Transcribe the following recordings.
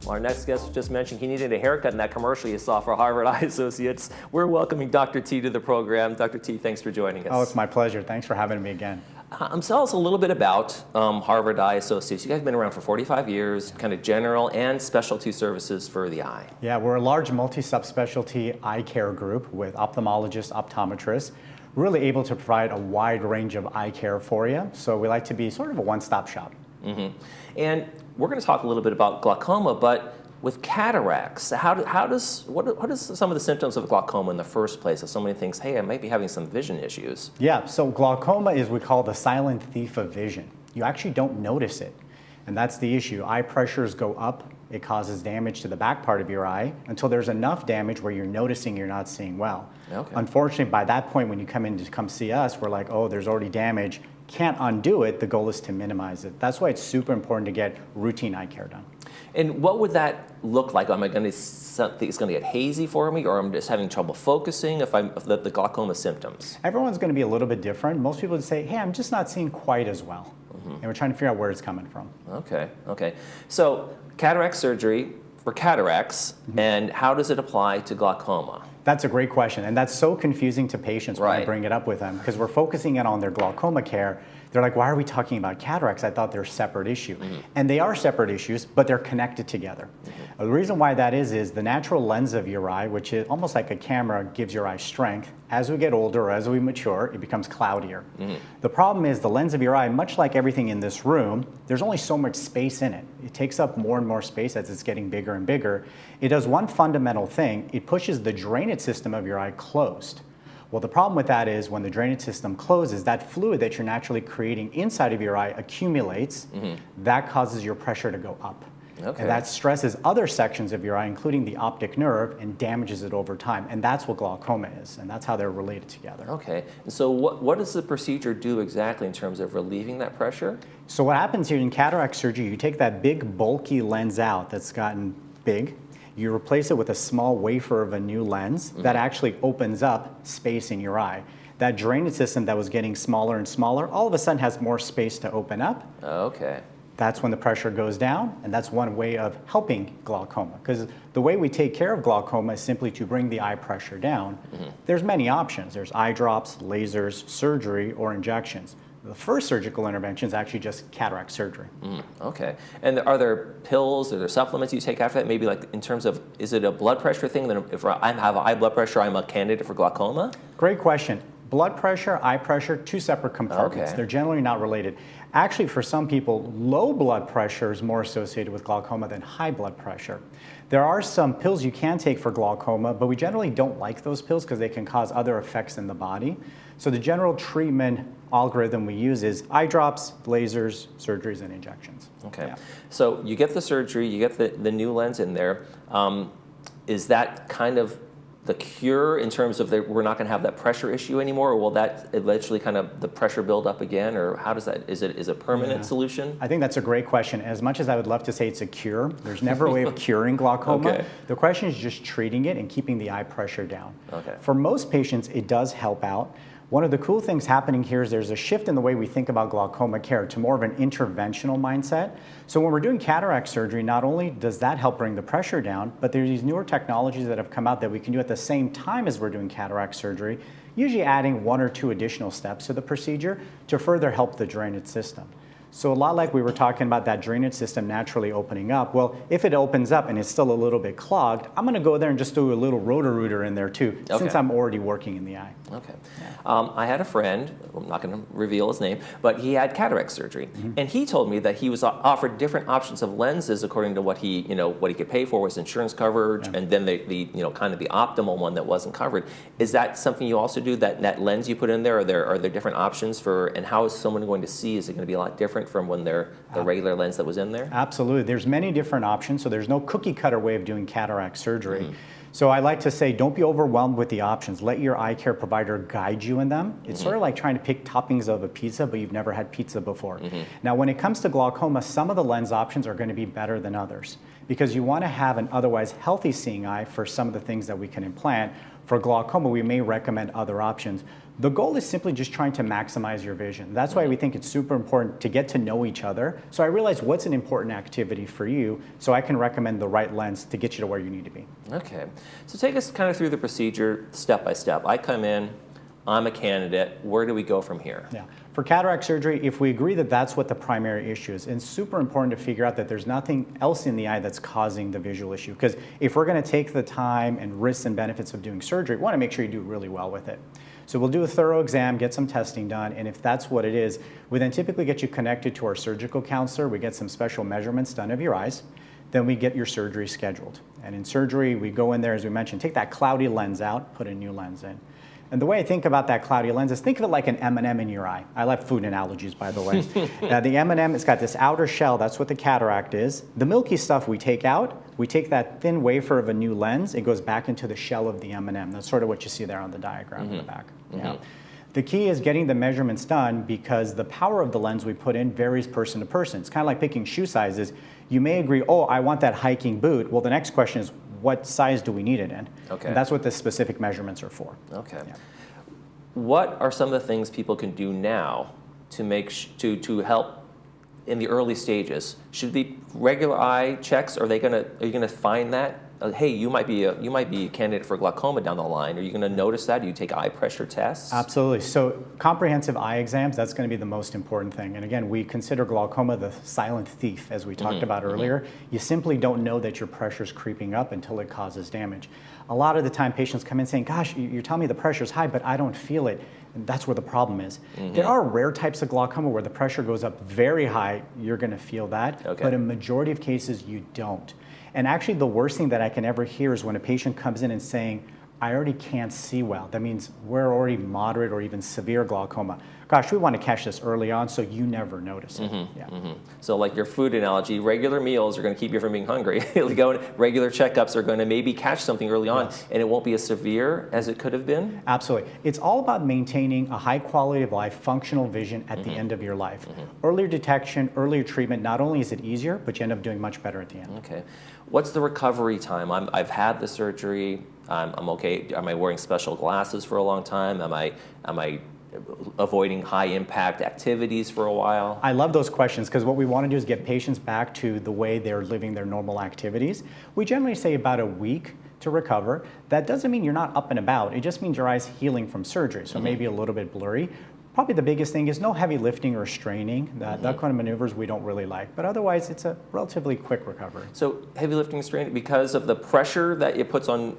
Our next guest just mentioned he needed a haircut in that commercial you saw for Harvard Eye Associates. We're welcoming Dr. T to the program. Dr. T, thanks for joining us. Oh, it's my pleasure. Thanks for having me again. Tell us a little bit about Harvard Eye Associates. You guys have been around for 45 years, kind of general and specialty services for the eye. Yeah, we're a large multi-subspecialty eye care group with ophthalmologists, optometrists, really able to provide a wide range of eye care for you. So we like to be sort of a one-stop shop. Mm-hmm. And we're going to talk a little bit about glaucoma, but with cataracts, what is some of the symptoms of glaucoma in the first place? If somebody thinks, hey, I might be having some vision issues. Yeah, so glaucoma is what we call the silent thief of vision. You actually don't notice it, and that's the issue. Eye pressures go up. It causes damage to the back part of your eye until there's enough damage where you're noticing you're not seeing well. Okay. Unfortunately, by that point, when you come in to come see us, we're like, oh, there's already damage. Can't undo it. The goal is to minimize it. That's why it's super important to get routine eye care done. And what would that look like? Am I going to something it's going to get hazy for me, or I'm just having trouble focusing if the glaucoma symptoms? Everyone's going to be a little bit different. Most people would say, hey, I'm just not seeing quite as well. Mm-hmm. And we're trying to figure out where it's coming from. Okay. So cataract surgery for cataracts, mm-hmm. and how does it apply to glaucoma? That's a great question, and that's so confusing to patients when I Right. bring it up with them, because we're focusing in on their glaucoma care. They're like, why are we talking about cataracts? I thought they're a separate issue. Mm-hmm. And they are separate issues, but they're connected together. Mm-hmm. The reason why that is the natural lens of your eye, which is almost like a camera, gives your eye strength. As we get older, or as we mature, it becomes cloudier. Mm-hmm. The problem is the lens of your eye, much like everything in this room, there's only so much space in it. It takes up more and more space as it's getting bigger and bigger. It does one fundamental thing. It pushes the drainage system of your eye closed. Well, the problem with that is when the drainage system closes, that fluid that you're naturally creating inside of your eye accumulates. Mm-hmm. That causes your pressure to go up. Okay. And that stresses other sections of your eye, including the optic nerve, and damages it over time. And that's what glaucoma is, and that's how they're related together. Okay. And so what does the procedure do exactly in terms of relieving that pressure? So what happens here in cataract surgery, you take that big, bulky lens out that's gotten big. You replace it with a small wafer of a new lens that actually opens up space in your eye. That drainage system that was getting smaller and smaller, all of a sudden has more space to open up. Okay. That's when the pressure goes down, and that's one way of helping glaucoma. Because the way we take care of glaucoma is simply to bring the eye pressure down. Mm-hmm. There's many options. There's eye drops, lasers, surgery, or injections. The first surgical intervention is actually just cataract surgery. Okay. And are there pills, are there supplements you take after that? Maybe like in terms of, is it a blood pressure thing? That if I have high blood pressure, I'm a candidate for glaucoma? Great question. Blood pressure, eye pressure, two separate compartments. Okay. They're generally not related. Actually, for some people, low blood pressure is more associated with glaucoma than high blood pressure. There are some pills you can take for glaucoma, but we generally don't like those pills because they can cause other effects in the body. So the general treatment algorithm we use is eye drops, lasers, surgeries, and injections. Okay. Yeah. So you get the surgery, you get the new lens in there. Is that kind of the cure in terms of we're not going to have that pressure issue anymore, or will that eventually kind of the pressure build up again, or how does that, is it a permanent solution? I think that's a great question. As much as I would love to say it's a cure, there's never a way of curing glaucoma. Okay. The question is just treating it and keeping the eye pressure down. Okay. For most patients, it does help out. One of the cool things happening here is there's a shift in the way we think about glaucoma care to more of an interventional mindset. So when we're doing cataract surgery, not only does that help bring the pressure down, but there's these newer technologies that have come out that we can do at the same time as we're doing cataract surgery, usually adding 1 or 2 additional steps to the procedure to further help the drainage system. So a lot like we were talking about that drainage system naturally opening up. Well, if it opens up and it's still a little bit clogged, I'm going to go there and just do a little roto-rooter in there too, since I'm already working in the eye. Okay. Yeah. I had a friend, I'm not going to reveal his name, but he had cataract surgery. And he told me that he was offered different options of lenses according to what he could pay for, was insurance coverage, and then the kind of the optimal one that wasn't covered. Is that something you also do, that lens you put in there? Are there different options for, and how is someone going to see? Is it going to be a lot different from when the regular lens that was in there? Absolutely. There's many different options, so there's no cookie cutter way of doing cataract surgery. So I like to say, don't be overwhelmed with the options. Let your eye care provider guide you in them. It's sort of like trying to pick toppings of a pizza, but you've never had pizza before. Now, when it comes to glaucoma, some of the lens options are going to be better than others because you want to have an otherwise healthy seeing eye for some of the things that we can implant. For glaucoma, we may recommend other options. The goal is simply just trying to maximize your vision. That's why we think it's super important to get to know each other. So I realize what's an important activity for you so I can recommend the right lens to get you to where you need to be. Okay. So take us kind of through the procedure step by step. I come in, I'm a candidate. Where do we go from here? Yeah. For cataract surgery, if we agree that that's what the primary issue is, it's super important to figure out that there's nothing else in the eye that's causing the visual issue. Because if we're going to take the time and risks and benefits of doing surgery, we want to make sure you do really well with it. So we'll do a thorough exam, get some testing done, and if that's what it is, we then typically get you connected to our surgical counselor. We get some special measurements done of your eyes. Then we get your surgery scheduled. And in surgery, we go in there, as we mentioned, take that cloudy lens out, put a new lens in. And the way I think about that cloudy lens is think of it like an M&M in your eye. I like food analogies, by the way. The M&M, it's got this outer shell. That's what the cataract is. The milky stuff we take out. We take that thin wafer of a new lens. It goes back into the shell of the M&M. That's sort of what you see there on the diagram in the back. Yeah. The key is getting the measurements done because the power of the lens we put in varies person to person. It's kind of like picking shoe sizes. You may agree, oh, I want that hiking boot. Well, the next question is, what size do we need it in? Okay. And that's what the specific measurements are for. Okay. Yeah. What are some of the things people can do now to make to help in the early stages? Should be regular eye checks? Are you gonna find that? Hey, you might be a candidate for glaucoma down the line. Are you going to notice that? Do you take eye pressure tests? Absolutely. So comprehensive eye exams, that's going to be the most important thing. And again, we consider glaucoma the silent thief, as we talked about earlier. You simply don't know that your pressure's creeping up until it causes damage. A lot of the time patients come in saying, gosh, you're telling me the pressure's high, but I don't feel it. And that's where the problem is. There are rare types of glaucoma where the pressure goes up very high. You're going to feel that. Okay. But in majority of cases, you don't. And actually, the worst thing that I can ever hear is when a patient comes in and saying, I already can't see well. That means we're already moderate or even severe glaucoma. Gosh, we want to catch this early on so you never notice it. So like your food analogy, regular meals are going to keep you from being hungry. Regular checkups are going to maybe catch something early on, and it won't be as severe as it could have been? Absolutely. It's all about maintaining a high quality of life, functional vision at the end of your life. Earlier detection, earlier treatment, not only is it easier, but you end up doing much better at the end. Okay. What's the recovery time? I've had the surgery. I'm okay. Am I wearing special glasses for a long time? Am I avoiding high impact activities for a while? I love those questions because what we want to do is get patients back to the way they're living their normal activities. We generally say about a week to recover. That doesn't mean you're not up and about. It just means your eye's healing from surgery, so maybe a little bit blurry. Probably the biggest thing is no heavy lifting or straining. That kind of maneuvers we don't really like. But otherwise, it's a relatively quick recovery. So heavy lifting, straining, because of the pressure that it puts on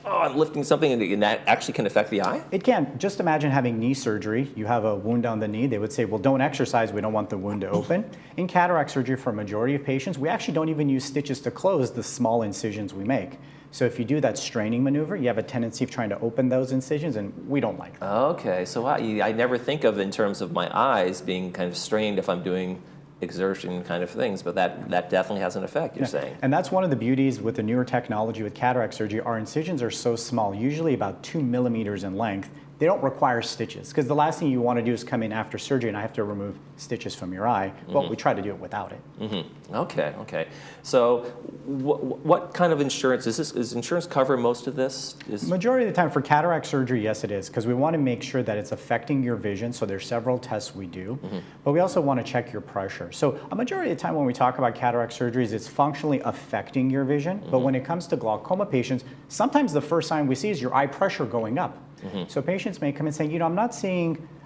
I'm lifting something and that actually can affect the eye? It can. Just imagine having knee surgery. You have a wound on the knee. They would say, well, don't exercise. We don't want the wound to open. In cataract surgery, for a majority of patients, we actually don't even use stitches to close the small incisions we make. So if you do that straining maneuver, you have a tendency of trying to open those incisions, and we don't like that. Okay, so I never think of in terms of my eyes being kind of strained if I'm doing exertion kind of things, but that definitely has an effect, you're saying. And that's one of the beauties with the newer technology with cataract surgery. Our incisions are so small, usually about 2 millimeters in length. They don't require stitches, because the last thing you want to do is come in after surgery and I have to remove stitches from your eye. Well, we try to do it without it. Okay. So what kind of insurance, is insurance cover most of this? Majority of the time for cataract surgery, yes it is, because we want to make sure that it's affecting your vision, so there's several tests we do, but we also want to check your pressure. So a majority of the time when we talk about cataract surgeries, it's functionally affecting your vision, but when it comes to glaucoma patients, sometimes the first sign we see is your eye pressure going up. So patients may come and say,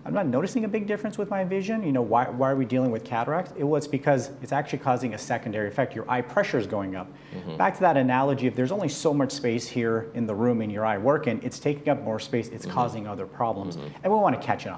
I'm not noticing a big difference with my vision. Why are we dealing with cataracts? It's because it's actually causing a secondary effect. Your eye pressure is going up. Back to that analogy, if there's only so much space here in the room in your eye working, it's taking up more space, it's causing other problems. And we want to catch it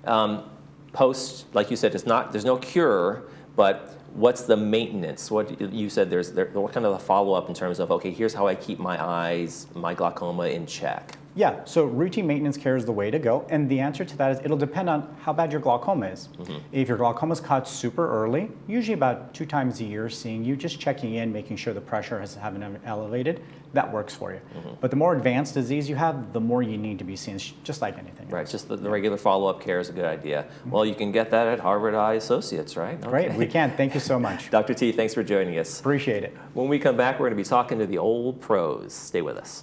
on. Post, like you said, there's no cure, but what's the maintenance? What you said what kind of a follow-up in terms of, okay, here's how I keep my eyes, my glaucoma in check? Yeah, so routine maintenance care is the way to go. And the answer to that is it'll depend on how bad your glaucoma is. If your glaucoma is caught super early, usually about 2 times a year, seeing you, just checking in, making sure the pressure hasn't elevated, that works for you. But the more advanced disease you have, the more you need to be seen, just like anything Right, else. just the regular follow-up care is a good idea. Well, you can get that at Harvard Eye Associates, right? Great, we can. Thank you so much. Dr. T, thanks for joining us. Appreciate it. When we come back, we're going to be talking to the old pros. Stay with us.